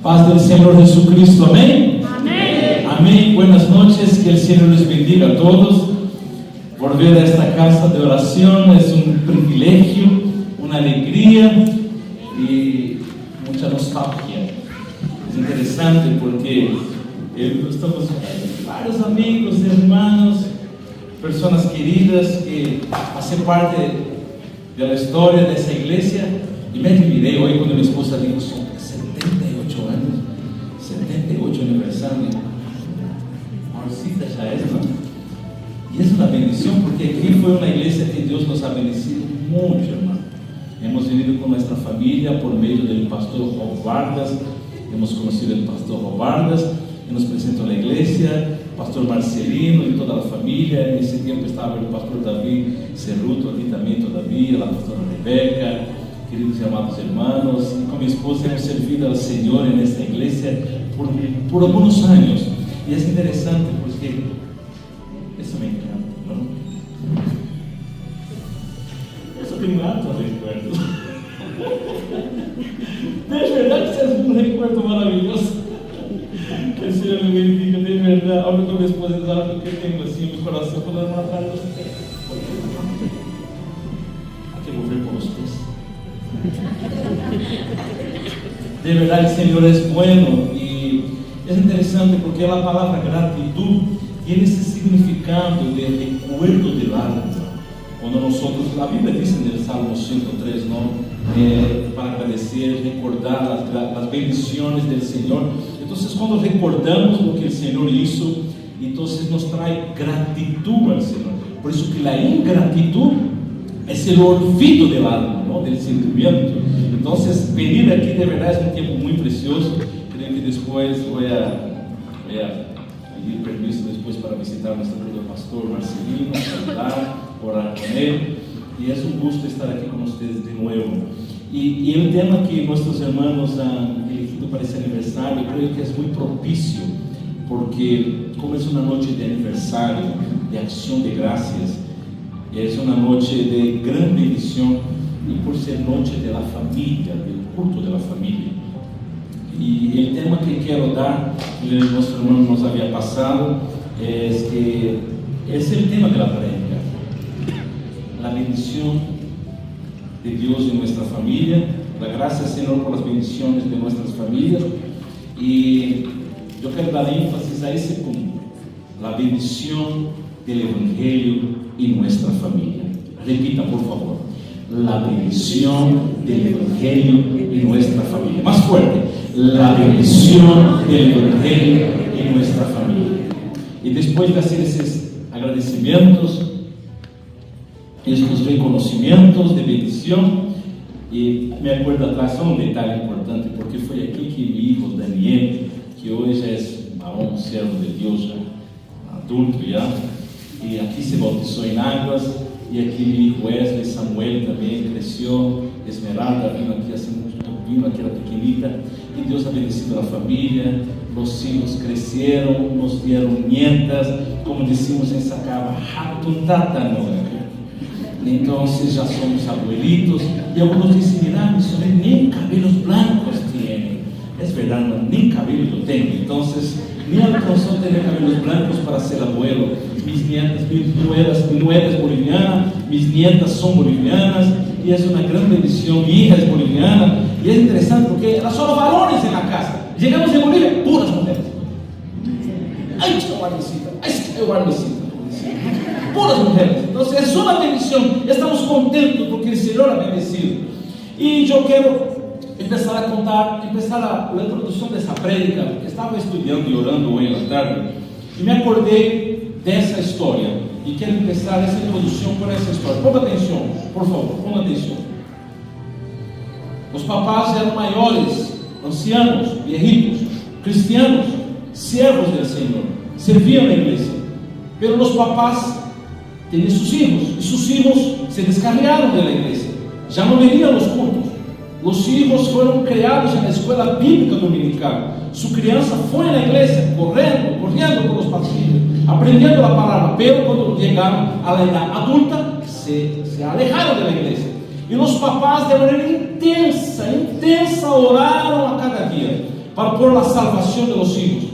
Paz del Señor Jesucristo, amén. Amén. Amén. Buenas noches, que el Señor les bendiga a todos. Volver a esta casa de oración es un privilegio, una alegría y mucha nostalgia. Es interesante porque estamos varios amigos, hermanos, personas queridas que hacen parte de la historia de esa iglesia. Y me admiré hoy cuando mi esposa dijo: son 78 años, 78 aniversario. Ahorita ya es, ¿no? Y es una bendición porque aquí fue una iglesia que Dios nos ha bendecido mucho, hermano. Hemos venido con nuestra familia por medio del pastor João Vargas. Hemos conocido al pastor João Vargas, que nos presentó la iglesia, pastor Marcelino y toda la familia. En ese tiempo estaba el pastor David Cerruto aquí también todavía, la pastora Rebeca, queridos y amados hermanos. Y con mi esposa hemos servido al Señor en esta iglesia por algunos años. Y es interesante porque eso me encanta, ¿no? Eso tem um alto recuerdo. De verdade, isso é um recuerdo maravilhoso. Que o Senhor me bendiga, de verdade. Hablo com minha esposa e algo que tenho assim no coração quando ela atrás de você. Aqui vou ver por vocês. De verdade, o Senhor é bueno. E é interessante porque a palavra gratitud tem esse significado de recuerdo del alma. Quando nosotros, a Bíblia diz no Salmo 103, ¿no? Para agradecer, recordar as bendições do Senhor. Então, quando recordamos o que o Senhor hizo, então nos traz gratitud ao Senhor. Por isso que a ingratitud é o olvido do alma, ¿no? Del sentimento. Então, venir aqui de verdade é um tempo muito precioso. Creio que depois vou pedir permisso depois para visitar nosso querido pastor Marcelino, cantar, orar com ele. E é um gosto estar aqui com vocês de novo. E o tema que nossos irmãos han elegido para esse aniversário, eu creio que é muito propício, porque como é uma noite de aniversário, de ação de graças, é uma noite de grande bendição, e por ser noite da família, do culto da família. E o tema que quero dar, que nosso irmão nos havia passado, é que esse é o tema da prédica. La bendición de Dios en nuestra familia. La gracias, Señor, por las bendiciones de nuestras familias. Y yo quiero dar énfasis a ese punto: la bendición del Evangelio en nuestra familia. Repita, por favor: la bendición del Evangelio en nuestra familia. Más fuerte: la bendición del Evangelio en nuestra familia. Y después de hacer esos agradecimientos, estes reconhecimentos de bendição, e me acordo atrás um detalhe importante, porque foi aqui que meu filho Daniel, que hoje é um servo de Deus, já adulto já, e aqui se bautizou em águas, e aqui meu filho Wesley Samuel também cresceu, Esmeralda vino aqui assim, vino aqui era pequenita, e Deus ha bendecido a família, os filhos cresceram, nos deram nietas, como dizíamos em Sacaba, Hatutatanoga. Então, já somos abuelitos. E alguns dizem: mira, misioneiro, nem cabelos blancos tem. É verdade, nem cabelo eu tenho. Então, nem alcançou a ter cabelos blancos para ser abuelo. Mis nietas, mi nuera es boliviana, mis nietas são bolivianas, e é uma grande bendição. Mi hija es boliviana, e é interessante porque eram só varones na casa. Chegamos em Bolívia, puras mulheres. Ai, que guarnecita, ai, que guarnecita. Puras mujeres. Entonces es una bendición. Estamos contentos porque el Señor ha bendecido. Y yo quiero empezar la introducción de esa prédica. Estaba estudiando y orando hoy en la tarde y me acordé de esa historia y quiero empezar esa introducción por esa historia. Ponga atención, por favor, ponga atención. Los papás eran mayores, ancianos, viejitos, cristianos, siervos del Señor, servían la iglesia. Pero los papás tenían sus hijos, y sus hijos se descarriaron de la iglesia, ya no venían los cultos. Los hijos fueron criados en la escuela bíblica dominical. Su crianza fue en la iglesia, corriendo con los pastores, aprendiendo la palabra. Pero cuando llegaron a la edad adulta, se alejaron de la iglesia. Y los papás de manera intensa oraron a cada día, para por la salvación de los hijos.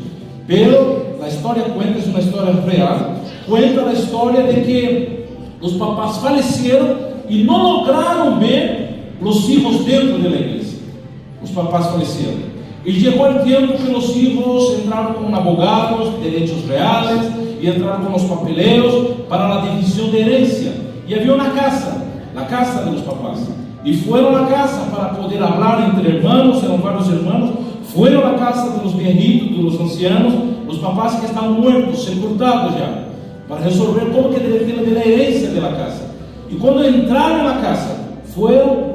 Pero la historia cuenta, es una historia real, cuenta la historia de que los papás fallecieron y no lograron ver los hijos dentro de la iglesia. Los papás fallecieron. Y llegó el tiempo que los hijos entraron con abogados, derechos reales, y entraron con los papeleos para la división de herencia. Y había una casa, la casa de los papás. Y fueron a la casa para poder hablar entre hermanos, eran varios hermanos. Fueron a la casa de los viejitos, de los ancianos, los papás que estaban muertos, sepultados ya, para resolver todo lo que era el tema de la herencia de la casa. Y cuando entraron en la casa, fueron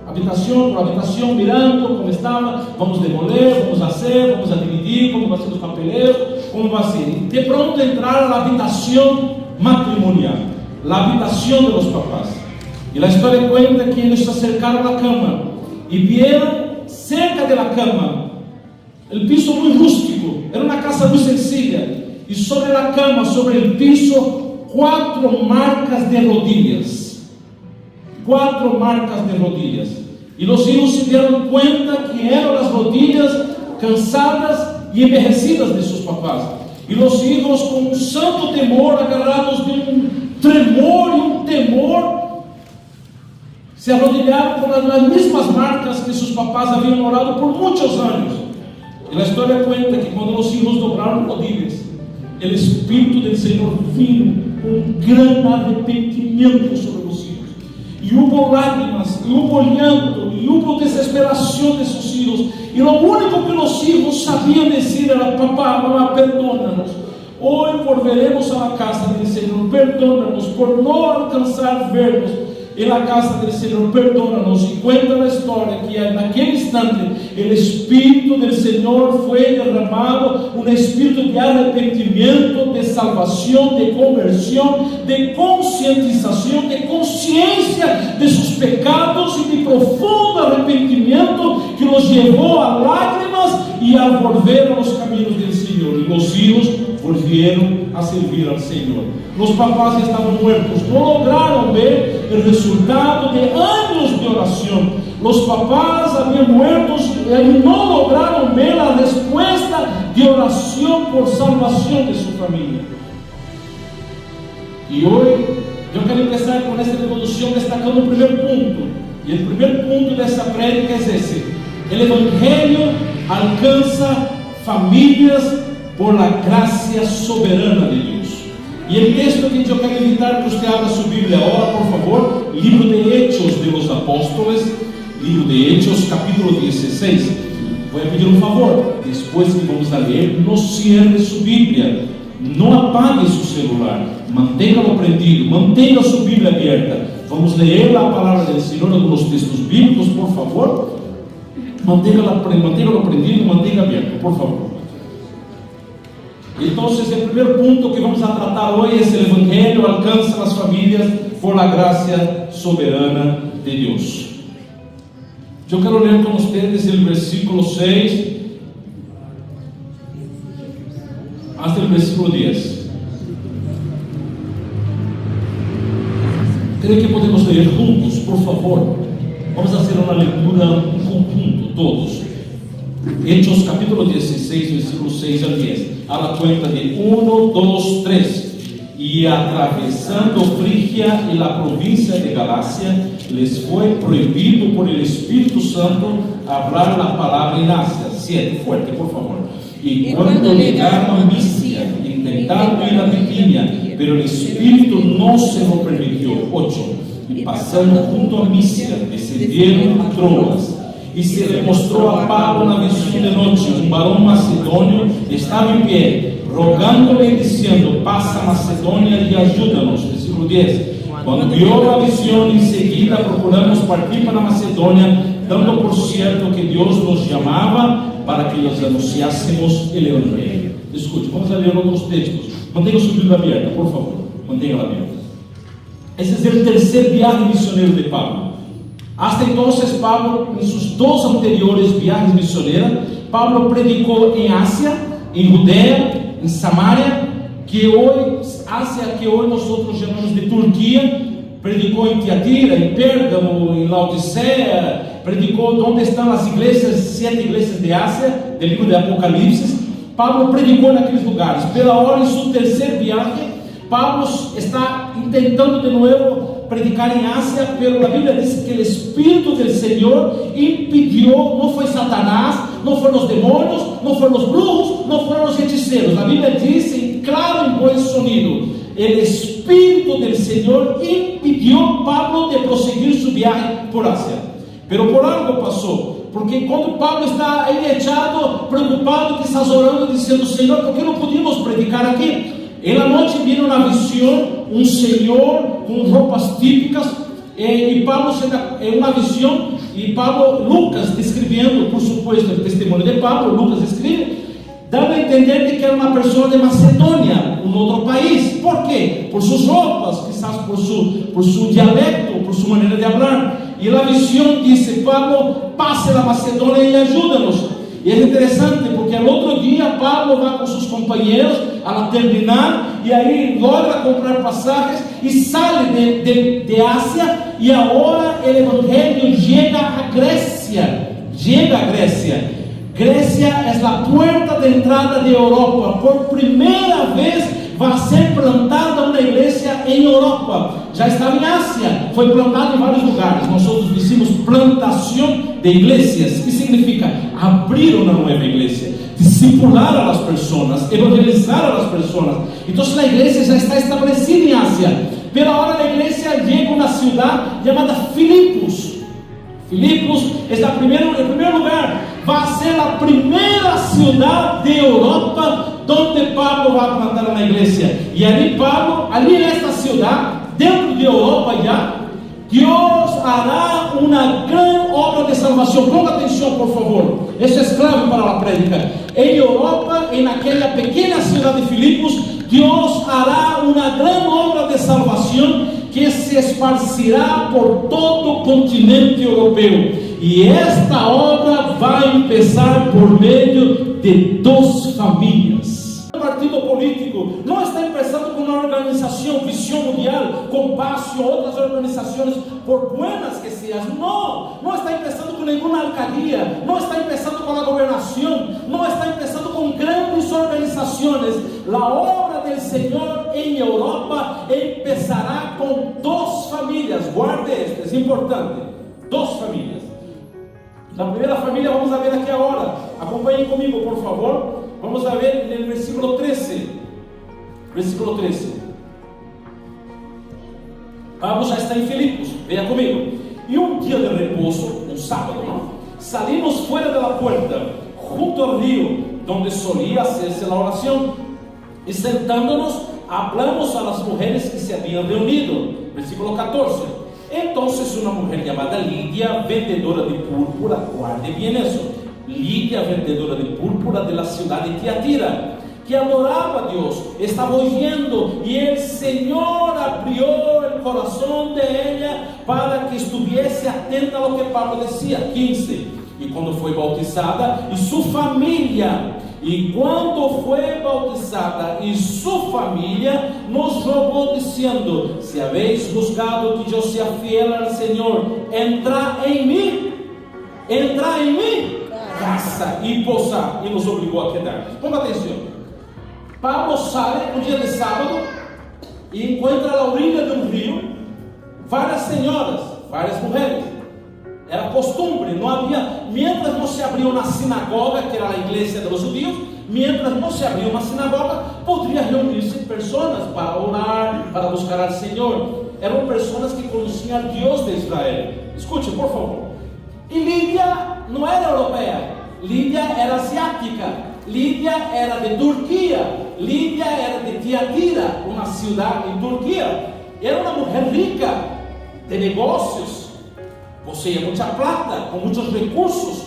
habitación por habitación, mirando cómo estaba, vamos a demoler, vamos a hacer, vamos a dividir, cómo va a ser los papeleos, cómo va a ser. Y de pronto entraron a la habitación matrimonial, la habitación de los papás. Y la historia cuenta que ellos se acercaron a la cama y vieron cerca de la cama el piso muy rústico, era una casa muy sencilla, y sobre la cama, sobre el piso, 4 marcas de rodillas. 4 marcas de rodillas. Y los hijos se dieron cuenta que eran las rodillas cansadas y envejecidas de sus papás. Y los hijos, con un santo temor, agarrados de un tremor y un temor, se arrodillaron con las mismas marcas que sus papás habían orado por muchos años. Y la historia cuenta que cuando los hijos doblaron rodillas, el Espíritu del Señor vino con un gran arrepentimiento sobre los hijos. Y hubo lágrimas, y hubo llanto, y hubo desesperación de sus hijos. Y lo único que los hijos sabían decir era: papá, mamá, perdónanos. Hoy volveremos a la casa del Señor. Perdónanos por no alcanzar vernos en la casa del Señor, perdónanos. Y cuenta la historia que en aquel instante el Espíritu del Señor fue derramado, un espíritu de arrepentimiento, de salvación, de conversión, de concientización, de conciencia de sus pecados y de profundo arrepentimiento que los llevó a lágrimas y a volver a los caminos del Señor. Y los hijos volvieron a servir al Señor. Los papás ya estaban muertos, no lograron ver el resultado de años de oración. Los papás habían muerto y no lograron ver la respuesta de oración por salvación de su familia. Y hoy yo quiero empezar con esta introducción destacando el primer punto. Y el primer punto de esta prédica es ese: el Evangelio alcanza familias por la gracia soberana de Dios. Y el texto que yo quiero invitar que usted abra su Biblia ahora, por favor, libro de Hechos de los Apóstoles, libro de Hechos, capítulo 16. Voy a pedir un favor, después que vamos a leer, no cierre su Biblia, no apague su celular, manténgalo prendido, mantenga su Biblia abierta. Vamos a leer la palabra del Señor, algunos textos bíblicos, por favor. Manténgalo prendido, mantenga abierto, por favor. Entonces, el primer punto que vamos a tratar hoy es: el Evangelio alcanza las familias por la gracia soberana de Dios. Yo quiero leer con ustedes el versículo 6 hasta el versículo 10. Creo que podemos leer juntos, por favor. Vamos a hacer una lectura en conjunto, todos. Hechos capítulo 16, versículo 6 al 10. A la cuenta de 1, 2, 3. Y atravesando Frigia y la provincia de Galacia, les fue prohibido por el Espíritu Santo hablar la palabra en Asia. 7, fuerte, por favor. Y cuando llegaron a Misia, intentaron ir a Bitinia, pero el Espíritu no se lo permitió. 8. Y pasando junto a Misia, descendieron a Troas. Y se le mostró a Pablo una visión de noche: un varón macedonio estaba en pie, rogándole y diciendo: pasa a Macedonia y ayúdanos. Versículo 10. Cuando vio la visión, enseguida procuramos partir para Macedonia, dando por cierto que Dios nos llamaba para que los anunciásemos el Evangelio. Escuche, vamos a leer otros textos. Mantenga su Biblia abierta, por favor. Manténgala abierta. Ese es el tercer viaje misionero de Pablo. Hasta entonces Pablo, en sus 2 anteriores viajes misioneros, Pablo predicó en Asia, en Judea, en Samaria, Asia que hoy nosotros llamamos de Turquía. Predicó en Tiatira, en Pérgamo, en Laodicea, predicou onde estão as igrejas, 7 igrejas de Ásia, do livro de Apocalipse. Pablo predicou naqueles lugares. Pela hora, em seu terceiro viagem, Pablo está tentando de novo predicar em Ásia, pero a Bíblia diz que o Espírito do Senhor impediu. Não foi Satanás, não foram os demônios, não foram os brujos, não foram os hechiceiros. A Bíblia diz em claro e bom sonido: o Espírito do Senhor impediu Pablo de prosseguir sua viagem por Ásia. Pero por algo passou. Porque quando Pablo está echado, preocupado, que está orando, dizendo: Senhor, por que não podíamos predicar aqui? En la noche viene una visión, un señor con ropas típicas, y Pablo se da una visión, y Pablo, Lucas describiendo, por supuesto, el testimonio de Pablo, Lucas escribe, dando a entender de que era una persona de Macedonia, un otro país. ¿Por qué? Por sus ropas, quizás por su dialecto, por su manera de hablar. Y la visión dice: Pablo, pase a Macedonia y ayúdanos. E é interessante porque al outro dia Pablo vai com seus companheiros a terminar, e aí logra comprar passagens e sai de Ásia, e agora o evangelho chega a Grécia. Grécia é a porta de entrada de Europa. Por primeira vez vai ser plantada uma igreja em Europa. Já estava em Ásia, foi plantada em vários lugares. Nós outros dizemos plantação de igrejas, que significa abrir uma nova igreja, discipular a las pessoas, evangelizar a las pessoas. Então a igreja já está estabelecida em Ásia. Pela hora a igreja chega a uma cidade chamada Filipos. Filipos é em primeiro lugar, vai ser a primeira cidade de Europa onde Pablo vai plantar uma igreja. E ali Pablo, ali nesta cidade, dentro de Europa já, Deus hará uma grande obra de salvação. Ponga atenção, por favor. Isso é clave para a prédica. Em Europa, naquela pequena cidade de Filipos, Deus hará uma grande obra de salvação que se esparcirá por todo o continente europeu. E esta obra vai começar por meio de 2 famílias. O partido político não está começando com uma organização, Visão Mundial, Compásio, outras organizações, por buenas que sejam. Não está começando com nenhuma alcaldia, não está começando com a governação, não está começando com grandes organizações. A obra do Senhor em Europa começará com 2 famílias. Guarde esto, é importante. 2 famílias. A primeira família vamos ver aqui agora. Acompanhem comigo, por favor. Vamos a ver no versículo 13. Versículo 13. Pablo já está em Filipos. Venha comigo. E um dia de repouso, um sábado, salimos fora da porta, junto ao rio, donde solía hacerse la oración. E sentándonos, hablamos a las mujeres que se habían reunido. Versículo 14. Entonces una mujer llamada Lidia, vendedora de púrpura, guarde bien eso, Lidia, vendedora de púrpura de la ciudad de Tiatira, que adoraba a Dios, estaba oyendo, y el Señor abrió el corazón de ella para que estuviese atenta a lo que Pablo decía. 15. Y cuando fue bautizada, y su familia, nos rogó diciendo: si habéis buscado que yo sea fiel al Señor, entra en mi casa y posar. Y nos obligó a quedarnos. Ponga atención. Pablo sale un día de sábado y encuentra a la orilla de un río varias señoras, varias mujeres. Era costumbre, não havia, mientras não se abriu uma sinagoga, que era a igreja dos judeus, mientras não se abriu uma sinagoga, poderia reunir-se pessoas para orar, para buscar ao Senhor. Eram pessoas que conheciam a Deus de Israel. Escute, por favor. E Lídia não era europeia, Lídia era asiática, Lídia era de Turquia, Lídia era de Tiatira, uma cidade em Turquia. Era uma mulher rica, de negócios, possuía muita plata, com muitos recursos,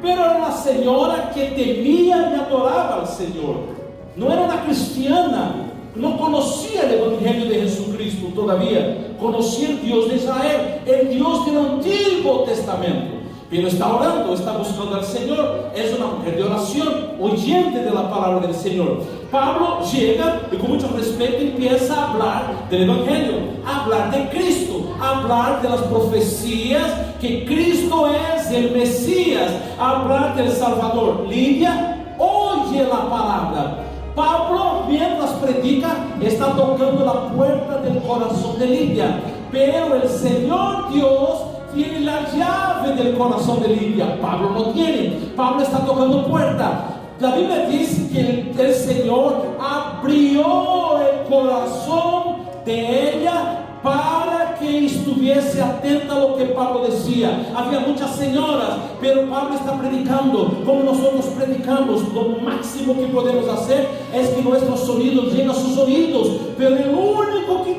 pero era uma senhora que temia e adorava ao Senhor. Não era uma cristiana, não conhecia o Evangelho de Jesus todavia conhecia o Deus de Israel, o Deus do Antigo Testamento. Pero está orando, está buscando al Señor. Es una mujer de oración, oyente de la palabra del Señor. Pablo llega y con mucho respeto empieza a hablar del Evangelio, a hablar de Cristo, hablar de las profecías que Cristo es el Mesías, hablar del Salvador. Lidia oye la palabra. Pablo, mientras predica, está tocando la puerta del corazón de Lidia, pero el Señor Dios tiene la llave del corazón de Lidia. Pablo no tiene. Pablo está tocando puerta. La Biblia dice que el Señor abrió el corazón de ella para que estuviese atenta a lo que Pablo decía. Había muchas señoras, pero Pablo está predicando como nosotros predicamos. Lo máximo que podemos hacer es que nuestros sonidos lleguen a sus oídos, pero el único que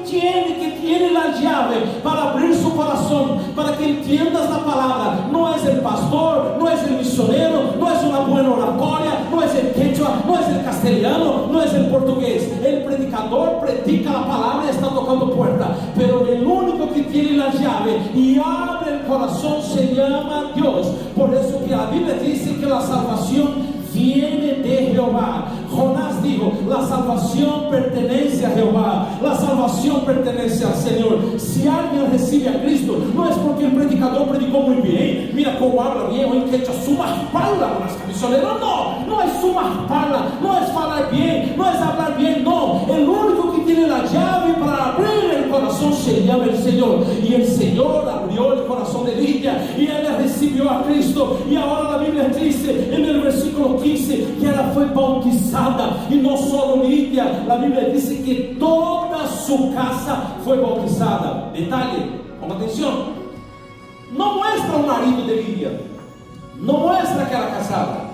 tiene la llave para abrir su corazón, para que entiendas la palabra, no es el pastor, no es el misionero, no es una buena oratoria, no es el quechua, no es el castellano, no es el portugués. El predicador predica la palabra y está tocando puerta, pero el único que tiene la llave y abre el corazón se llama Dios. Por eso que la Biblia dice que la salvación viene de Jehová. Jonás dijo: la salvación pertenece a Jehová, la salvación pertenece al Señor. Si alguien recibe a Cristo, no es porque el predicador predicó muy bien, mira cómo habla bien, o que hecho suma palabras, misionero. No es suma palabras, no es hablar bien, no es hablar bien, no. El único que tiene la llave para abrir el corazón se llama el Señor. Y el Señor abrió el corazón de Lidia y ella recibió a Cristo. Y ahora la Biblia dice en el versículo 15 que ella fue bautizada. Y no solo Lidia, la Biblia dice que toda su casa fue bautizada. Detalle, con atención, no muestra el marido de Lidia, no muestra que era casada,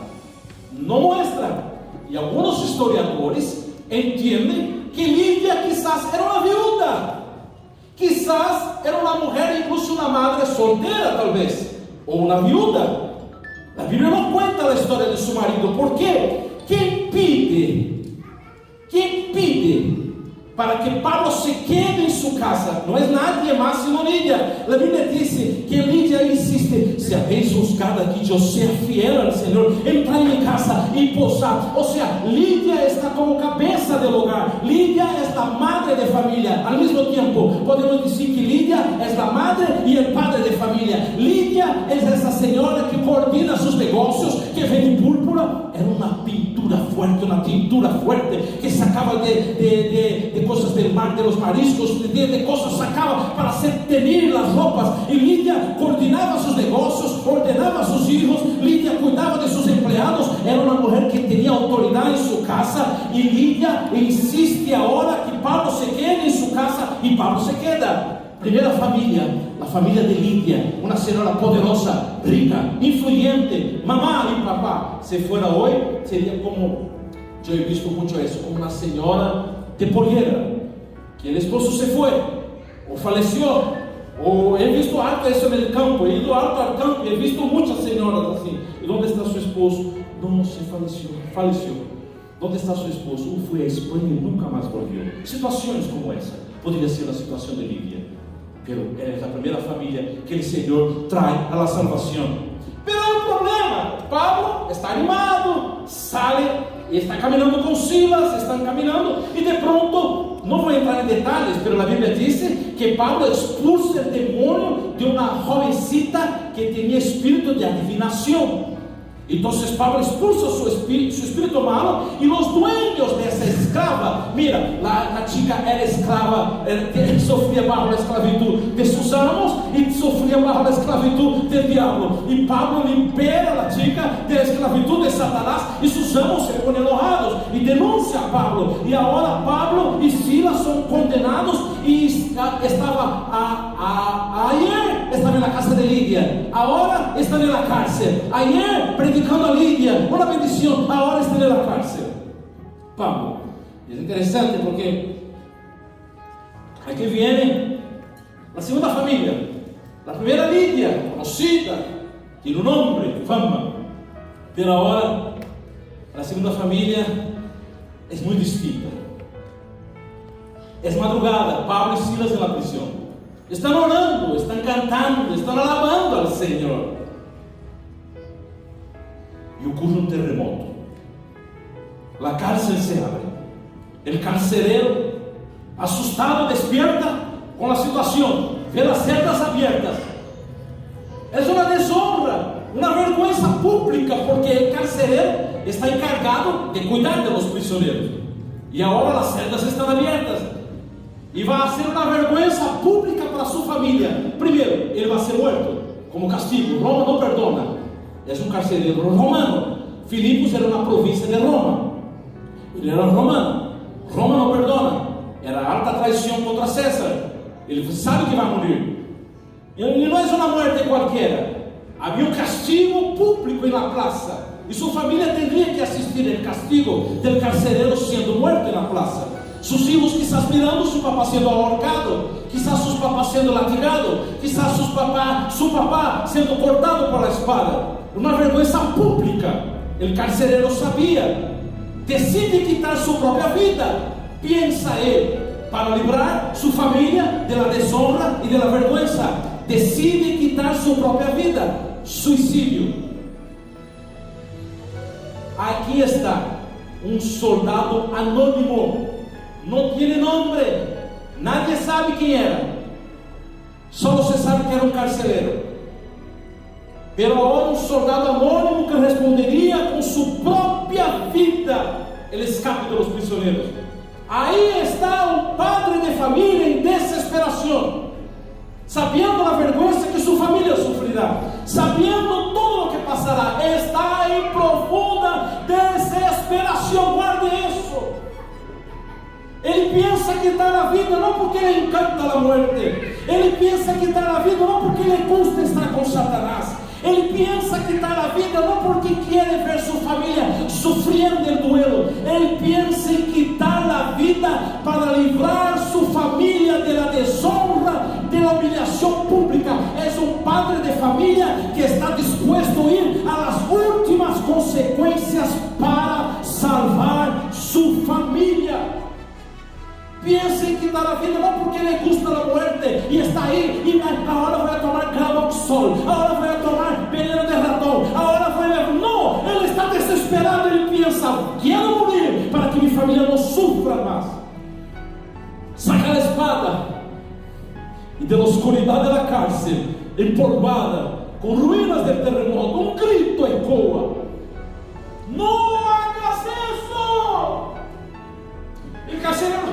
no muestra. Y algunos historiadores entienden que Lidia quizás era una viuda, quizás era una mujer, incluso una madre soltera tal vez, o una viuda. La Biblia no cuenta la historia de su marido. ¿Por qué? ¿Quién pide para que Pablo se quede en su casa? No es nadie más sino Lidia. La Biblia dice que Lidia insiste: si habéis buscado que yo sea fiel al Señor, entra en mi casa y posad. O sea, Lidia está como cabeza del hogar. Lidia es la madre de familia. Al mismo tiempo podemos decir que Lidia es la madre y el padre de familia. Lidia es esa señora que coordina sus negocios, que vende púrpura. Era una pintura fuerte, una tintura fuerte, que sacaba de cosas del mar, de los mariscos, de cosas sacaba para hacer teñir las ropas. Y Lidia coordinaba sus negocios, ordenaba a sus hijos. Lidia cuidaba de sus empleados. Era una mujer que tenía autoridad en su casa. Y Lidia insiste ahora que Pablo se quede en su casa, y Pablo se queda. Primera familia, la familia de Lidia, una señora poderosa, rica, influyente, mamá y papá. Si fuera hoy, sería como, yo he visto mucho eso, como una señora de pollera, que el esposo se fue, o falleció, o he visto harto eso en el campo, he ido harto al campo y he visto muchas señoras así. ¿Y dónde está su esposo? No, se falleció. ¿Dónde está su esposo? Fue a España y nunca más volvió. Situaciones como esa podría ser la situación de Lidia. Pero es la primera familia que el Señor trae a la salvación. Pero hay un problema. Pablo está animado, sale y está caminando con Silas, están caminando, y de pronto, no voy a entrar en detalles, pero la Biblia dice que Pablo expulsa el demonio de una jovencita que tenía espíritu de adivinación. Entonces Pablo expulsa su espíritu malo, y los dueños de esa esclava, mira, la chica era esclava, sufría bajo la esclavitud de sus amos y sufría bajo la esclavitud del diablo. Y Pablo libera a la chica de la esclavitud de Satanás, y sus amos se ponen enojados y denuncian a Pablo. Y ahora Pablo y Silas son condenados, y ayer estaba en la casa de Lidia, ahora están en la cárcel. Ayer predicando a Lidia, una bendición, ahora están en la cárcel. Pablo. Es interesante porque aquí viene la segunda familia. La primera, Lidia, conocida, tiene un nombre, fama. Pero ahora la segunda familia es muy distinta. Es madrugada, Pablo y Silas en la prisión. Están orando, están cantando, están alabando al Señor. Y ocurre un terremoto. La cárcel se abre. El carcelero, asustado, despierta con la situación. ver las celdas abiertas. Es una deshonra, una vergüenza pública, porque el carcelero está encargado de cuidar de los prisioneros. Y ahora las celdas están abiertas. Y va a ser una vergüenza pública para su familia. Primero, él va a ser muerto como castigo. Roma no perdona. Es un carcelero romano. Filipos era una provincia de Roma. Él era romano. Roma no perdona. Era alta traición contra César. Ele sabe que vai morir. E não é uma morte qualquer. Havia um castigo público na praça. E sua família teria que assistir ao castigo do carcereiro sendo morto na praça. Sus hijos quizás mirando su papá sendo ahorcado, quizás sus papás sendo latigado, quizás su papá sendo cortado por la espada. Uma vergüenza pública. El carcelero sabia. Decide quitar su propia vida. Piensa él, para librar su familia de la deshonra y de la vergüenza. Decide quitar su propia vida. Suicidio. Aquí está un soldado anónimo. No tiene nombre. Nadie sabe quién era. Solo se sabe que era un carcelero. Pero ahora un soldado anónimo que respondería con su propia vida el escape de los prisioneros. Ahí está un padre de familia en desesperación, sabiendo la vergüenza que su familia sufrirá, sabiendo todo lo que pasará. Está en profunda desesperación. Guarde eso. Ele piensa quitar a vida não porque lhe encanta a morte. Ele piensa quitar a vida não porque lhe gusta estar com Satanás. Ele piensa quitar a vida não porque quer ver sua família sofrendo o duelo. Ele pensa em quitar a vida para livrar sua família da desonra, da humilhação pública. É um padre de família que está disposto a ir às últimas consequências para salvar sua família. Piensa em quitar a vida não porque lhe gusta a morte e está aí e agora vai tomar Gamoxol, agora vai tomar veneno de ratão, agora vai... Não, ele está desesperado. Ele pensa: quero morrer para que minha família não sofra mais. Saca a espada e da oscuridade da cárcel empolvada, com ruínas del terremoto, um grito ecoa: não hagas isso! E o carcereiro,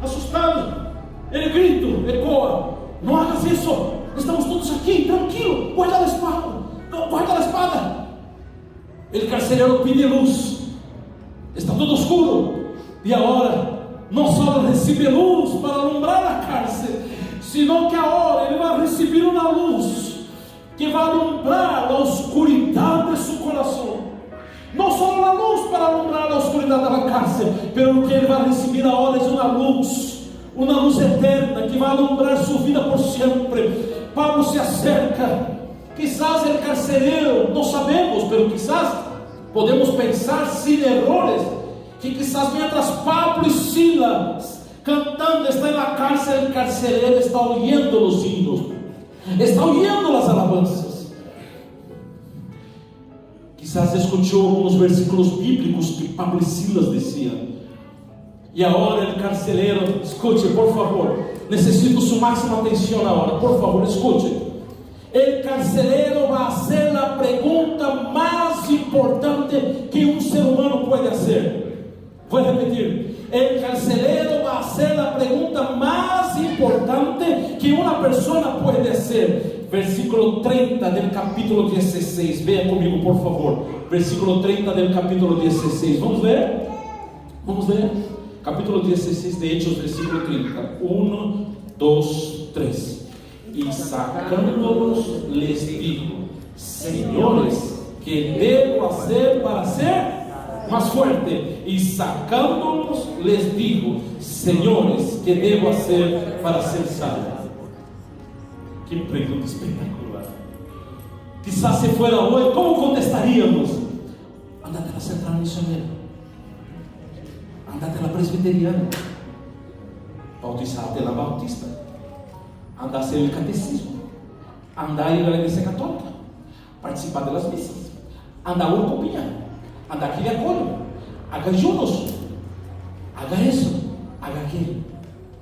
assustado, ele grita, ecoa: não hagas isso, estamos todos aqui, tranquilo, guarda a espada. El carcereiro pede luz, está todo escuro, e agora não só recebe luz para alumbrar a cárcel, sino que agora ele vai receber uma luz que vai alumbrar a oscuridade de seu coração. Não só a luz para alumbrar a oscuridade da cárcel, pero que ele vai receber agora é uma luz eterna que vai alumbrar sua vida por sempre. Pablo se acerca, quizás o carcereiro, não sabemos, pero quizás podemos pensar sem errores, que quizás mientras Pablo e Silas cantando está na cárcel, o carcereiro está oyendo os hinos, está oyendo as alabanças. Quizás escuchou alguns versículos bíblicos que Pablo e Silas diziam. E agora o carcereiro, escute por favor, necessito sua máxima atenção agora, por favor, escute. O carcereiro vai fazer a pergunta mais importante que um ser humano pode fazer. Vou repetir. O carcereiro vai fazer a pergunta mais importante que uma pessoa pode fazer. Versículo 30 del capítulo 16. Venha comigo, por favor. Versículo 30 del capítulo 16. Vamos ler? Vamos ler? Capítulo 16 de Hechos, versículo 30. 1, 2, 3. E sacando-los, les digo: Senhores, que devo fazer para ser mais forte? E sacando-los, les digo: Senhores, que devo fazer para ser salvo? Que pergunta espetacular. Quizás se fuera hoy, ¿cómo contestaríamos? Andate a la central misionera, andate a la presbiteriana, bautizate a la bautista, anda a hacer el catecismo, anda a ir a la iglesia católica, participar de las misas, anda a una copia, anda aquí de acuerdo, haga ayunos, haga eso, haga aquello.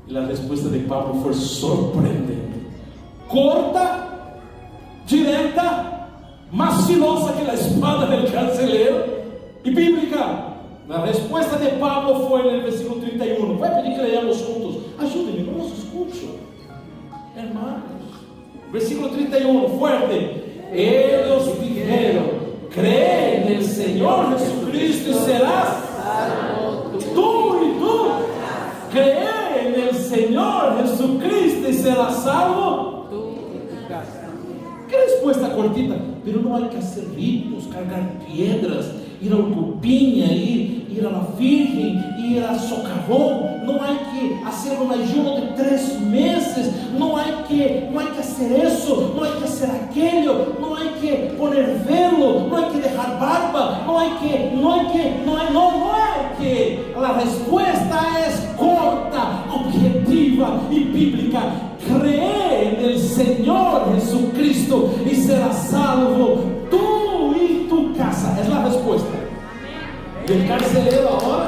Y la respuesta de Pablo fue sorprendente, corta, directa, más filosa que la espada del carcelero y bíblica. La respuesta de Pablo fue en el versículo 31. Voy a pedir que leamos juntos. Ayúdenme, no los escucho, hermanos. Versículo 31, fuerte. Ellos dijeron: cree en el Señor Jesucristo y serás salvo tú y tú. Cree en el Señor Jesucristo y serás salvo tú y tu casa. ¿Qué respuesta cortita? Pero no hay que hacer ritos, cargar piedras, ir a Urcupiña, ir a la Virgen, ir a Socavón. No hay que hacer un ayuno de 3 meses. No hay que hacer eso, no hay que hacer aquello, no hay que poner velo, no hay que dejar barba, no hay que. La respuesta es corta, objetiva y bíblica. Cree en el Señor Jesucristo y serás salvo tú y tu casa. Es la respuesta. Y el carcelero ahora,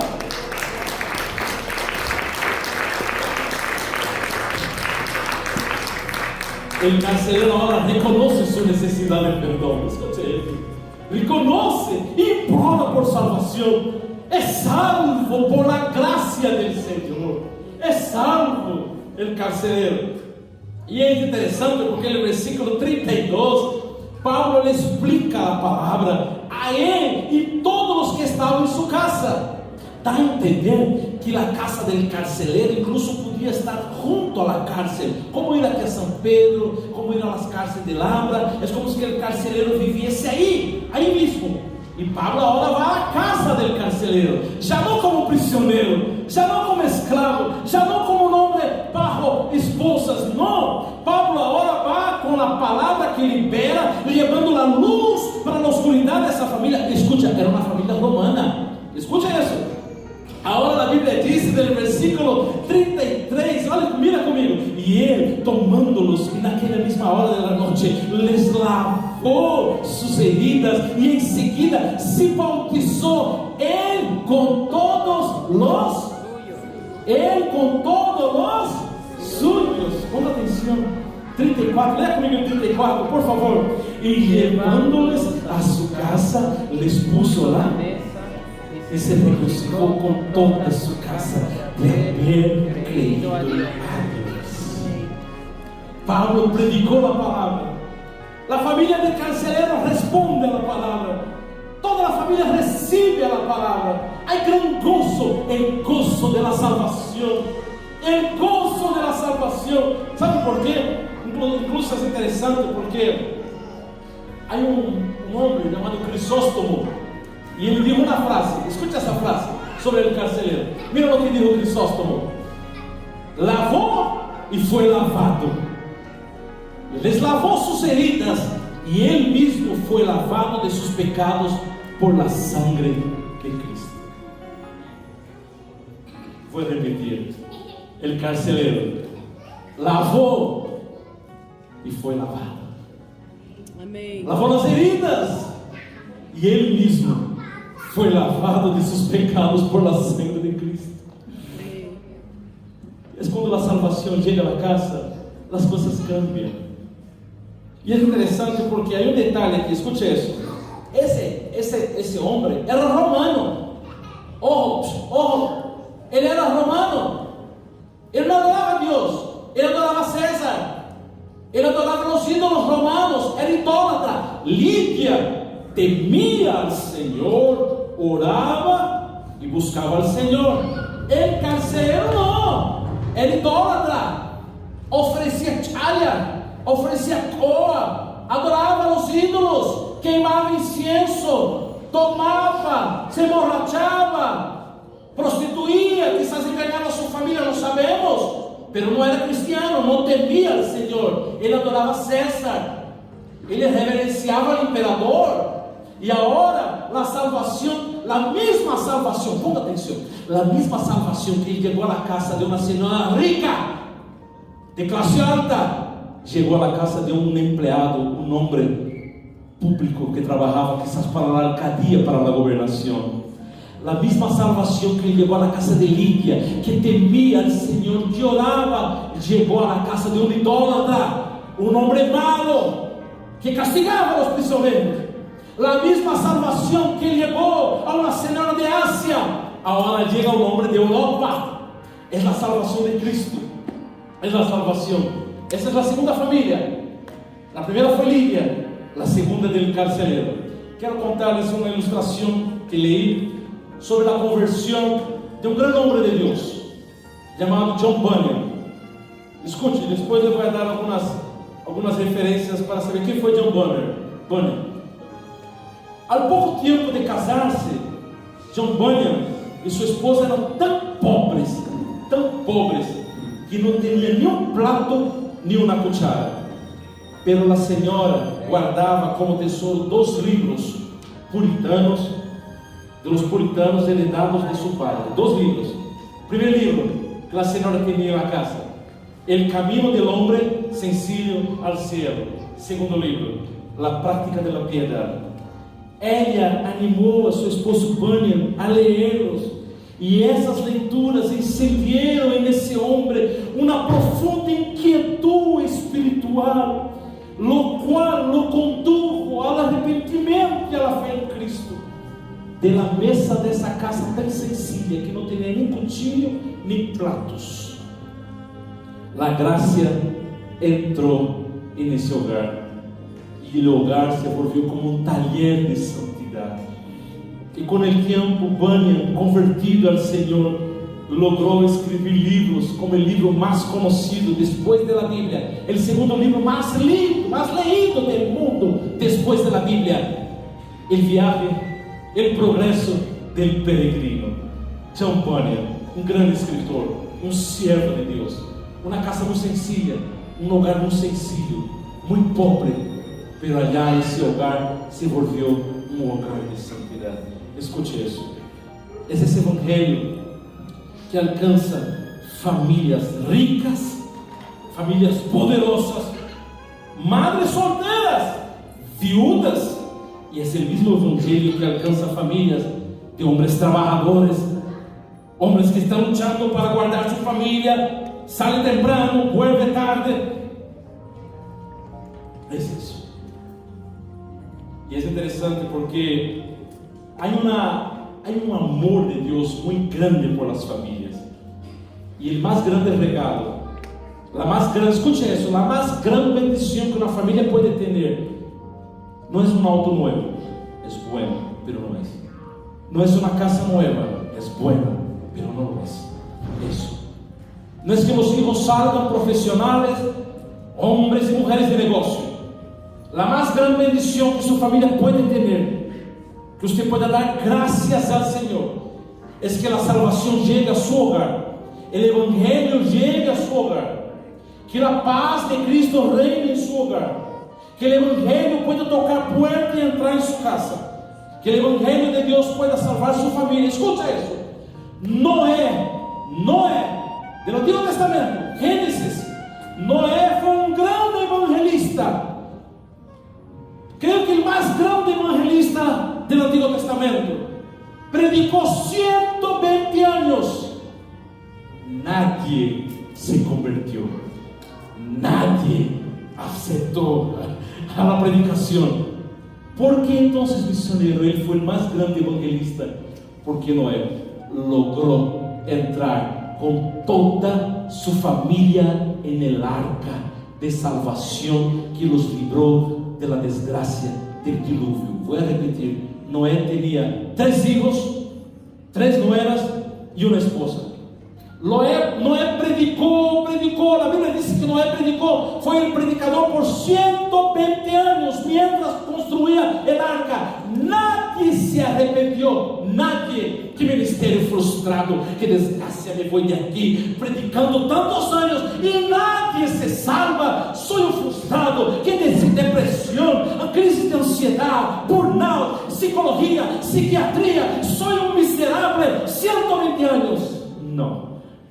reconoce su necesidad de perdón. Escuche esto. Reconoce, implora por salvación. Es salvo por la gracia del Señor. Es salvo el carcelero. Y es interesante porque en el versículo 32 Pablo le explica la palabra a él y todos los que estaban en su casa. Da a entender que la casa del carcelero incluso podía estar junto a la cárcel, como ir aquí a San Pedro, como ir a las cárceles de Labra. Es como si el carcelero viviese ahí mismo. Y Pablo ahora va a la casa del carcelero, ya no como prisionero, ya no como esclavo, ya no como un hombre bajo esposas. No, Pablo ahora va con la palabra que libera, llevando la luz para la oscuridad de esa familia. Escucha, era una familia romana. Escucha eso. Ahora la Biblia dice del versículo 33, mira conmigo. Y él, tomándolos en aquella misma hora de la noche, les lavó sus heridas y enseguida se bautizó él con todos los suyos. Ponga atención. 34, lea conmigo el 34, por favor. Y llevándoles a su casa, les puso la mesa. Y se regocijó con toda su casa de haber creído a Dios. Pablo predicó la palabra. La familia del carcelero responde a la palabra. Toda la familia recibe a la palabra. Hay gran gozo, el gozo de la salvación. El gozo de la salvación. ¿Sabe por qué? Incluso es interesante porque hay un hombre llamado Crisóstomo. Y él dijo una frase, escucha esa frase sobre el carcelero. Mira lo que dijo Crisóstomo: lavó y fue lavado. Les lavó sus heridas y él mismo fue lavado de sus pecados por la sangre de Cristo. Voy a repetir: el carcelero lavó y fue lavado. Amén. Lavó las heridas y él mismo fue lavado de sus pecados por la sangre de Cristo. Es cuando la salvación llega a la casa, las cosas cambian. Y es interesante porque hay un detalle aquí, escuche eso. Ese hombre era romano. Ojo, él era romano. Él no adoraba a Dios, él adoraba a César, él adoraba a los ídolos romanos, era idólatra. Lidia temía al Señor, oraba y buscaba al Señor. El carcelero no, era idólatra, ofrecía chaya, ofrecía coa, adoraba a los ídolos, queimaba incienso, tomaba, se emborrachaba, prostituía, quizás engañaba a su familia, no sabemos, pero no era cristiano, no temía al Señor. Él adoraba a César, él reverenciaba al emperador. Y ahora la salvación, la misma salvación, ponga atención, la misma salvación que llegó a la casa de una señora rica, de clase alta, llegó a la casa de un empleado, un hombre público que trabajaba quizás para la alcaldía, para la gobernación. La misma salvación que llegó a la casa de Lidia, que temía al Señor, que oraba, llegó a la casa de un idólatra, un hombre malo, que castigaba a los prisioneros. La misma salvación que llegó a una señora de Asia, ahora llega a un hombre de Europa. Es la salvación de Cristo, es la salvación. Esa es la segunda familia. La primera fue Lidia, la segunda del carcelero. Quiero contarles una ilustración que leí sobre la conversión de un gran hombre de Dios llamado John Bunyan. Escute, después les voy a dar algunas referencias para saber quién fue John Bunyan. Al poco tiempo de casarse, John Bunyan y su esposa eran tan pobres, que no tenían ni un plato ni una cuchara. Pero la señora guardaba como tesoro 2 libros puritanos, de los puritanos heredados de su padre. 2 libros. Primer libro que la señora tenía en la casa: El camino del hombre sencillo al cielo. Segundo libro, La práctica de la piedad. Ella animó a su esposo Bunyan a leerlos, y esas lecturas encendieron en ese hombre una profunda inquietud espiritual, lo cual lo condujo al arrepentimiento y a la fe en Cristo. De la mesa de esa casa tan sencilla, que no tenía ni cuchillo ni platos, la gracia entró en ese hogar, y el hogar se volvió como un taller de santidad. Y con el tiempo, Bunyan, convertido al Señor, logró escribir libros como el libro más conocido después de la Biblia, el segundo libro más leído del mundo después de la Biblia: El viaje, el progreso del peregrino. John Bunyan, un gran escritor, un siervo de Dios, una casa muy sencilla, un hogar muy sencillo, muy pobre, pero allá ese hogar se volvió un hogar de santidad. Escute eso. Es ese evangelio que alcanza familias ricas, familias poderosas, madres solteras, viudas, y es el mismo evangelio que alcanza familias de hombres trabajadores, hombres que están luchando para guardar su familia, sale temprano, vuelve tarde. Es eso. Y es interesante porque hay un amor de Dios muy grande por las familias. Y el más grande regalo, escuche eso, la más grande bendición que una familia puede tener, no es un auto nuevo, es bueno, pero no es. No es una casa nueva, es buena, pero no lo es. Eso. No es que los hijos salgan profesionales, hombres y mujeres de negocio. La más gran bendición que su familia puede tener, que usted pueda dar gracias al Señor, es que la salvación llegue a su hogar, el evangelio llegue a su hogar, que la paz de Cristo reine en su hogar, que el evangelio pueda tocar puerta y entrar en su casa, que el evangelio de Dios pueda salvar su familia. Escucha eso. Noé del Antiguo Testamento, Génesis. Noé fue un gran evangelista. Creo que el más grande evangelista del Antiguo Testamento. Predicó 120 años. Nadie se convirtió. Nadie aceptó a la predicación. ¿Por qué entonces, misionero, él fue el más grande evangelista? Porque Noé logró entrar con toda su familia en el arca de salvación que los libró de la desgracia del diluvio. Voy a repetir: Noé tenía 3 hijos, 3 nueras y una esposa. Noé predicó, la Biblia dice que Noé predicó, fue el predicador por 120 años mientras construía el arca. Nadie se arrepintió, nadie. Qué ministerio frustrado, qué desgracia, me voy de aquí predicando tantos años y nadie se salva. Soy un frustrado, qué depresión, crisis de ansiedad, burnout, psicología, psiquiatría, soy un miserable, 120 años. No.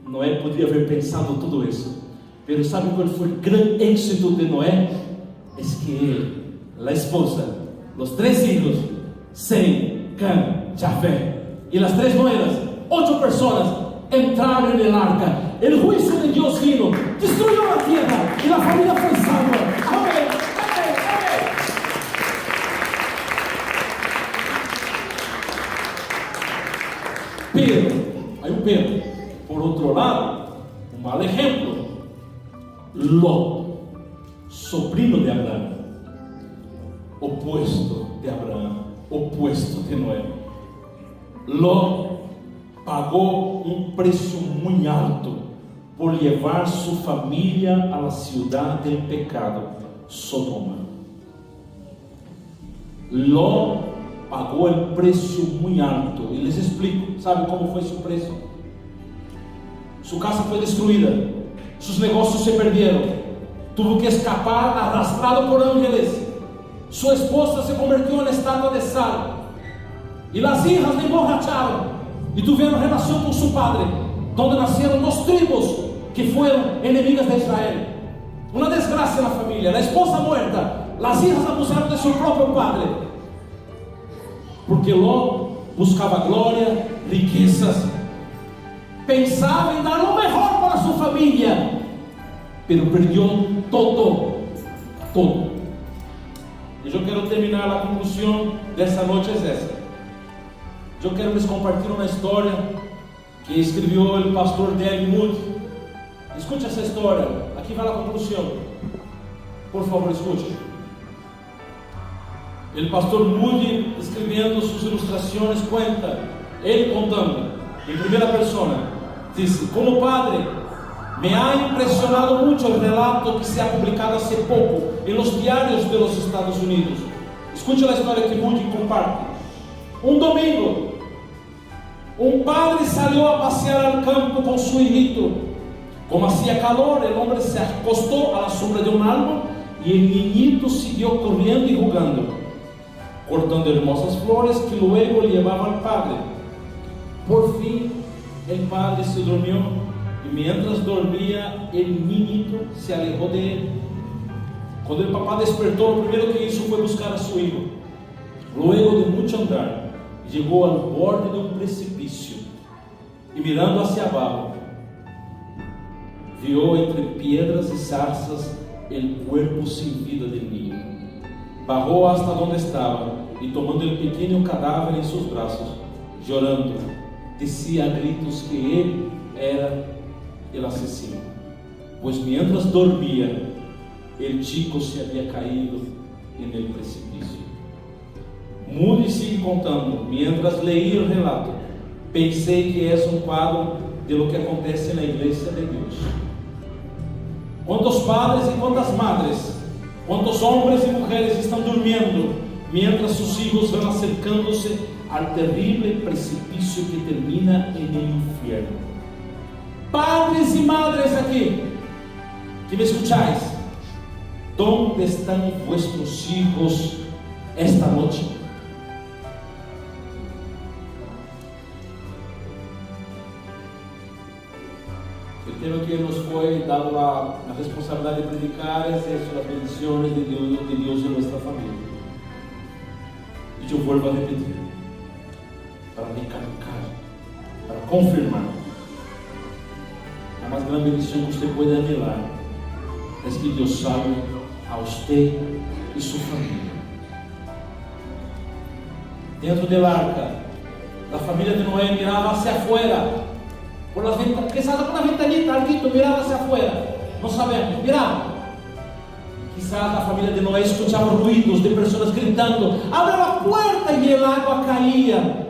Noé podría haber pensado todo eso, pero ¿sabe cuál fue el gran éxito de Noé? Es que él, la esposa, los 3 hijos, Sem, Cam, Jafé, Y las 3 moedas, 8 personas entraron en el arca. El juicio de Dios vino, destruyó la tierra y la familia fue salva. Amén, amén, amén. Pero, hay un pero. Por otro lado, un mal ejemplo, Lot, sobrino de Abraham, opuesto de Abraham, opuesto de Noé. Lot pagó un precio muy alto por llevar su familia a la ciudad del pecado, Sodoma. Lot pagó el precio muy alto, y les explico. ¿Sabe cómo fue su precio? Su casa fue destruida, sus negocios se perdieron, tuvo que escapar arrastrado por ángeles, su esposa se convirtió en estatua de sal, y las hijas le emborracharon y tuvieron relación con su padre, donde nacieron 2 tribus que fueron enemigas de Israel. Una desgracia en la familia, la esposa muerta, las hijas abusaron de su propio padre, porque Lot buscaba gloria, riquezas, pensaba en dar lo mejor para su familia, pero perdió todo. Y yo quiero terminar, la conclusión de esta noche es esta. Yo quiero les compartir una historia que escribió el pastor D.L. Moody. Escucha esa historia, aquí va la conclusión. Por favor, escuche. El pastor Moody, escribiendo sus ilustraciones, cuenta, él contando en primera persona, dice: como padre, me ha impresionado mucho el relato que se ha publicado hace poco en los diarios de los Estados Unidos. Escucha la historia que Moody comparte. Un domingo, un padre salió a pasear al campo con su hijito. Como hacía calor, el hombre se acostó a la sombra de un árbol y el niñito siguió corriendo y jugando, cortando hermosas flores que luego llevaba al padre. Por fin el padre se durmió, y mientras dormía el niñito se alejó de él. Cuando el papá despertó, lo primero que hizo fue buscar a su hijo. Luego de mucho andar, llegó al borde de un precipicio y mirando hacia abajo, vio entre piedras y zarzas el cuerpo sin vida del niño. Bajó hasta donde estaba y tomando el pequeño cadáver en sus brazos, llorando, decía a gritos que él era el asesino, pues mientras dormía, el chico se había caído en el precipicio. Moody sigue contando: mientras leí el relato, pensé que es un cuadro de lo que acontece en la iglesia de Dios. ¿Cuántos padres y cuántas madres, cuántos hombres y mujeres están durmiendo mientras sus hijos van acercándose al terrible precipicio que termina en el infierno? Padres y madres aquí, que me escucháis, ¿dónde están vuestros hijos esta noche? El tema que nos fue dado la responsabilidad de predicar es eso, las bendiciones de Dios en nuestra familia. Y yo vuelvo a repetir, para recalcar, para confirmar, la más grande bendición que usted puede anhelar es que Dios salve a usted y su familia. Dentro del arca, la familia de Noé miraba hacia afuera, por las ventanas, quizás por una ventanita, alguito miraba hacia afuera, no sabemos, miraba. Quizás la familia de Noé escuchaba ruidos de personas gritando: abre la puerta, y el agua caía.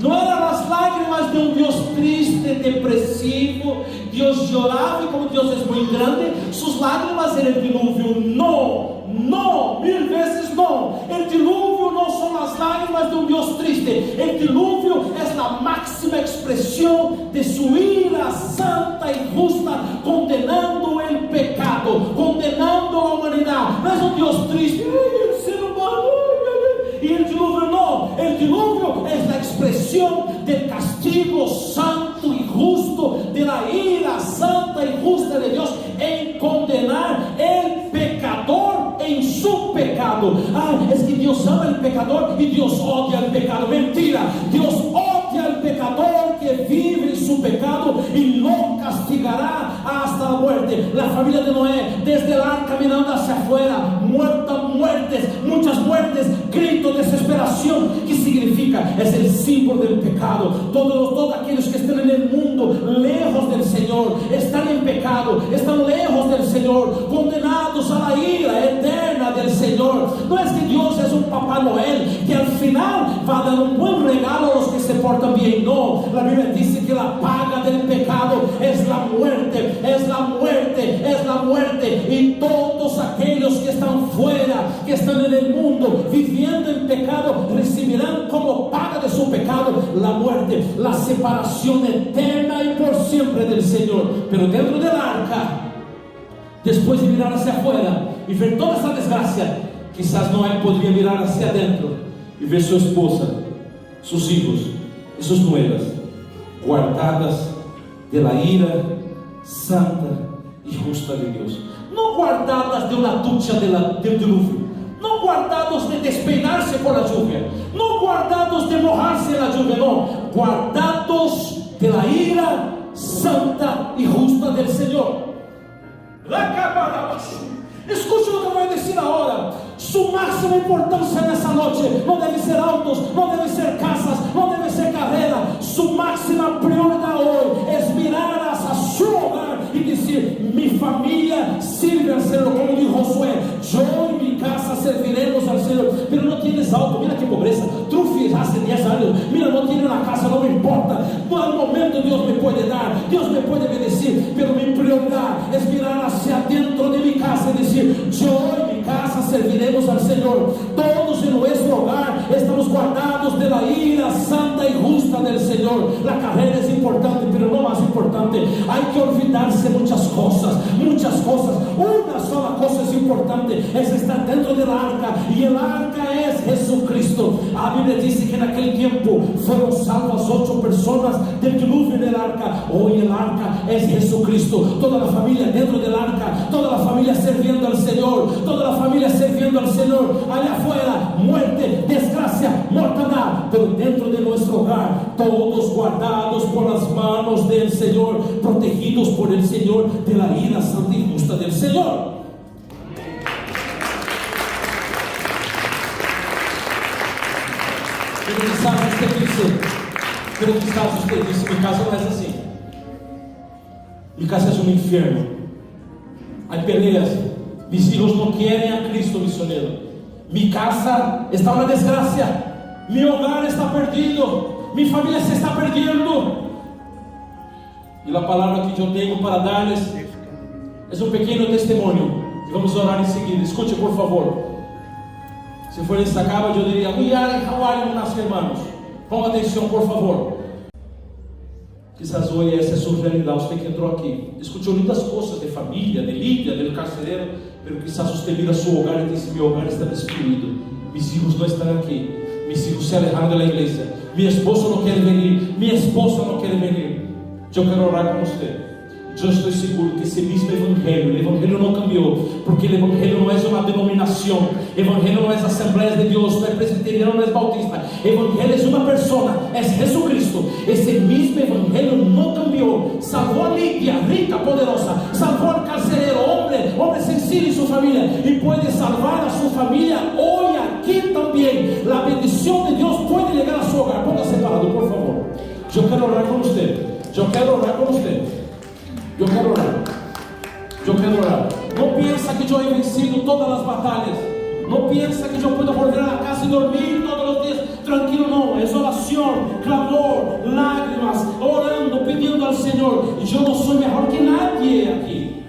No eran las lágrimas de un Dios triste, depresivo. Dios lloraba, y como Dios es muy grande, sus lágrimas eran el diluvio. No, 1000 veces no. El diluvio no son las lágrimas de un Dios triste. El diluvio es la máxima expresión de su ira santa y justa, condenando el pecado, condenando la humanidad. No es un Dios triste, el ser humano, y el diluvio no. El diluvio es la expresión del castigo santo y justo, de la ira santa y justa de Dios en condenar el pecador en su pecado. Es que Dios ama al pecador y Dios odia al pecado. Mentira, Dios odia al pecador la familia de Noé, desde el arca mirando hacia afuera, muertes, muchas muertes, gritos, desesperación. ¿Qué significa? Es el símbolo del pecado. Todos aquellos que están en el mundo lejos del Señor, están en pecado, están lejos del Señor, condenados a la ira eterna del Señor. No es que Dios es un Papá Noel que al final va a dar un buen regalo a los que se portan bien. No, la Biblia dice que la paga del pecado es la muerte, es la muerte, es la muerte. Y todos aquellos que están fuera, que están en el mundo viviendo en pecado, recibirán como paga de su pecado la muerte, la separación eterna y por siempre del Señor. Pero dentro del arca, después de mirar hacia afuera y ver toda esa desgracia, quizás Noé podría mirar hacia adentro y ver su esposa, sus hijos y sus nueras guardadas de la ira santa y justa de Dios. No guardadas de una ducha del diluvio, no guardados de despeinarse por la lluvia, no guardados de mojarse en la lluvia, no, guardados de la ira santa y justa del Señor. Escuche lo que voy a decir ahora. Su máxima importancia en esa noche no debe ser autos, no debe ser casas, no debe ser carrera. Su máxima prioridad hoy es mirar hacia su hogar y decir: mi familia sirve al Señor, como dijo Josué, yo y mi casa serviremos al Señor. Pero no tienes auto, mira qué pobreza. Trufi hace 10 años, mira, no tiene una casa, no me importa. No, al momento Dios me puede dar, Dios me puede bendecir, pero mi prioridad es mirar hacia adentro de mi casa y decir: yo y mi casa serviremos al Señor. Todos en nuestro hogar estamos guardados de la ira santa y justa del Señor. La carrera es importante, pero no más importante. Hay que olvidarse muchas cosas, muchas cosas. Una sola cosa es importante, es estar dentro del arca, y el arca es Jesucristo. La Biblia dice que en aquel tiempo fueron salvas 8 personas del diluvio en el arca. Hoy el arca es Jesucristo. Toda la familia dentro del arca, toda la familia sirviendo al Señor, toda la familia sirviendo al Señor. Allá afuera, muerte, desgracia, mortandad, pero dentro de nuestro hogar, todos guardados por las manos del Señor, protegidos por el Señor de la ira santa y justa del Señor. Pero quizás usted dice: mi casa no es así, mi casa es un infierno, hay peleas, mis hijos no quieren a Cristo misionero, mi casa está una desgracia, mi hogar está perdido, mi familia se está perdiendo. Y la palabra que yo tengo para darles es un pequeño testimonio, y vamos a orar enseguida. Escuche por favor. Si fuera destacado, yo diría: how are you, mis hermanos? Ponga atención por favor. Quizás hoy essa é sua realidade. Usted que entrou aqui escuchou muitas coisas de família, de Lídia, del carcereiro, pero quizás usted mira su hogar e diz: mi hogar está destruído, mis hijos não estão aqui, mis hijos se alejaram da igreja, mi esposo não quer venir, mi esposa não quer venir. Eu quero orar com você. Eu estou seguro que esse mesmo evangelho, o evangelho não cambiou, porque o evangelho não é uma denominação, o evangelho não é Assembleia de Deus, não é presbiteriano, não é bautista, o evangelho é uma pessoa, é Jesucristo. Esse mesmo evangelho não cambiou. Salvou a Lídia, rica, poderosa, salvou al carcereiro, homem sencillo e sua família, e pode salvar a sua família hoje aqui também. A bendição de Deus pode chegar a seu hogar. Ponga separado, por favor. Eu quero orar com você. Eu quero orar com você. Eu quero orar. Eu quero orar. Não pensa que eu he vencido todas as batalhas. Não pensa que eu puedo voltar a casa e dormir todos os dias tranquilo. Não. É oração, clamor, lágrimas, orando, pedindo ao Senhor. E eu não sou melhor que nadie aqui.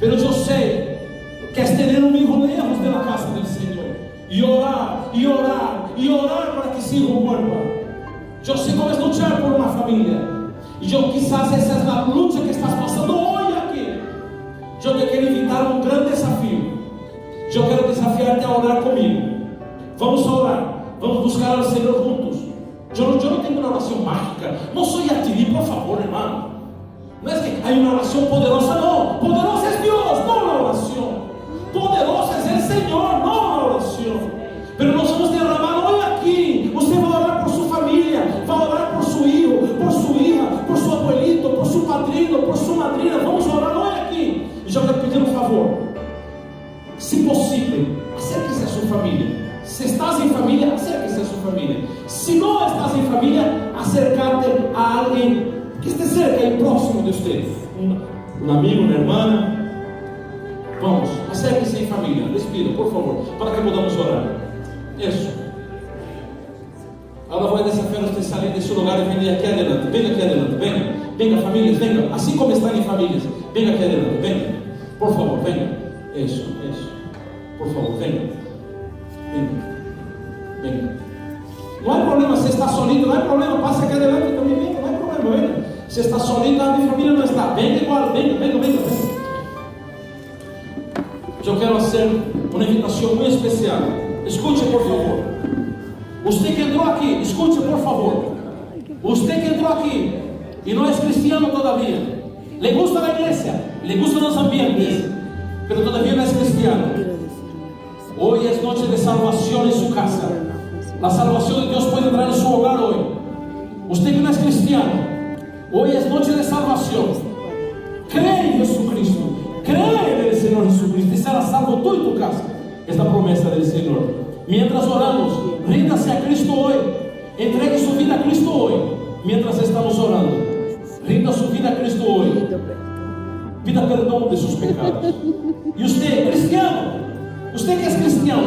Mas eu sei que é ter um hijo lejos da casa do Senhor. E orar, e orar, e orar para que esse hijo vuelva. Eu sei como é lutar por uma família. E eu, quizás essa é a luta que estás passando hoje aqui. Eu te quero invitar a um grande desafio. Eu quero desafiar-te a orar comigo. Vamos orar. Vamos buscar ao Senhor juntos. Eu não tenho uma oração mágica. Não sou Yatiri, por favor, irmão. Não é que há uma oração poderosa, não. Poderoso é Deus, não uma oração. Poderoso é o Senhor, não uma oração. Mas nós vamos derramar hoje aqui. Você vai orar por sua família, vai orar por seu filho, por sua hija, por seu abuelito, por seu padrinho, por sua madrinha. Vamos orar hoje aqui. Si no estás en familia, acércate a alguien que esté cerca y próximo de usted, un amigo, una hermana. Vamos, acérquese en familia, les pido, por favor, para que podamos orar. Eso. Ahora voy a desafiar a usted salir de su lugar y venir aquí adelante. Venga aquí adelante, venga. Venga, familias, venga. Así como están en familias, venga aquí adelante, venga. Por favor, venga. Eso. Por favor, venga. Venga. No hay problema si está solito, no hay problema. Pase aquí adelante también, venga, no hay problema, venga. Si está solito, mi familia no está. Venga igual, venga. Yo quiero hacer una invitación muy especial. Escuche, por favor. Usted que entró aquí, escuche, por favor. Usted que entró aquí y no es cristiano todavía, le gusta la iglesia, le gustan los ambientes, pero todavía no es cristiano. Hoy es noche de salvación en su casa. La salvación de Dios puede entrar en su hogar hoy. Usted que no es cristiano, hoy es noche de salvación. Cree en Jesucristo, cree en el Señor Jesucristo y será salvo tú y tu casa. Es la promesa del Señor. Mientras oramos, ríndase a Cristo hoy. Entregue su vida a Cristo hoy. Mientras estamos orando, rinda su vida a Cristo hoy. Pida perdón de sus pecados. Y usted, cristiano, usted que es cristiano,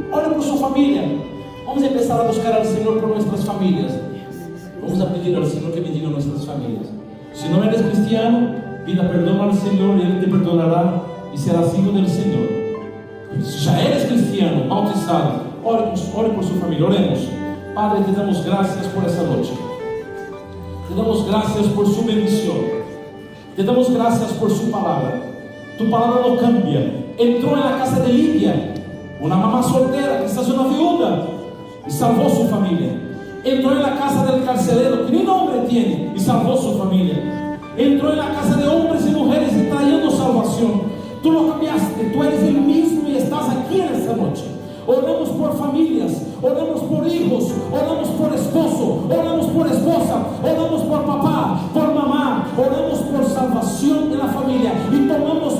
ore por su familia. Vamos a empezar a buscar al Señor por nuestras familias. Vamos a pedir al Señor que bendiga nuestras familias. Si no eres cristiano, pida perdón al Señor y Él te perdonará y serás hijo del Señor. Si ya eres cristiano, bautizado, ore por su familia. Oremos. Padre, te damos gracias por esa noche. Te damos gracias por su bendición. Te damos gracias por su palabra. Tu palabra no cambia. Entró en la casa de Lidia, una mamá soltera, quizás una viuda, y salvó su familia. Entró en la casa del carcelero, que ni nombre tiene, y salvó su familia. Entró en la casa de hombres y mujeres y trayendo salvación. Tú lo cambiaste, tú eres el mismo y estás aquí en esta noche. Oramos por familias, oramos por hijos, oramos por esposo, oramos por esposa, oramos por papá, por mamá, oramos por salvación de la familia y tomamos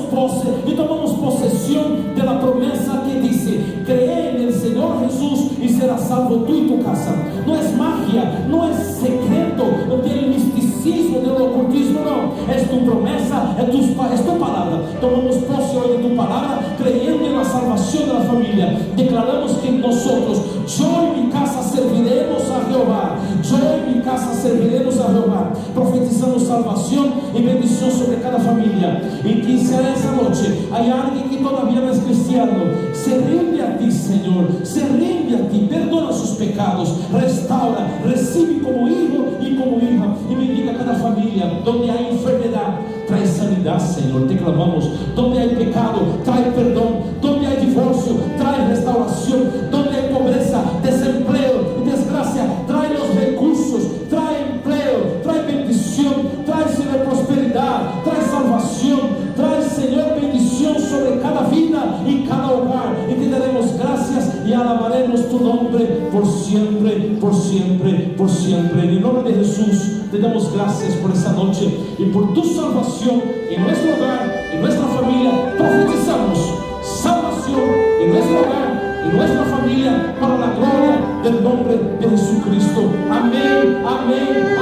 posesión de la promesa que dice: cree en el Señor Jesús y serás salvo tú y tu casa. No es magia, no es secreto, no tiene misticismo, del ocultismo, no. Es tu promesa, es tu palabra. Tomamos posesión hoy de tu palabra, creyendo en la salvación de la familia. Declaramos que nosotros, yo y mi casa serviremos a Jehová. Yo y mi casa serviremos a Jehová. Profetizamos salvación y bendición sobre cada familia. Y que sea esa noche, hay alguien que todavía no es cristiano, se rinde a ti, Señor, se rinde a ti, perdona sus pecados, restaura, recibe como hijo y como hija, y bendiga cada familia. Donde hay enfermedad, trae sanidad, Señor, te clamamos. Donde hay pecado, trae perdón. Donde hay divorcio, trae restauración. Donde hay pobreza, desempleo y desgracia, trae los recursos, trae empleo, trae bendición, trae, Señor, prosperidad, trae salvación, trae, Señor, bendición sobre cada vida y cada hogar. Y te daremos gracias y alabaremos tu nombre por siempre, por siempre, por siempre. En el nombre de Jesús te damos gracias por esa noche y por tu salvación en nuestro hogar, en nuestra familia. Profetizamos salvación en nuestro hogar, en nuestra familia, para la gloria del nombre de Jesucristo. Amén, amén.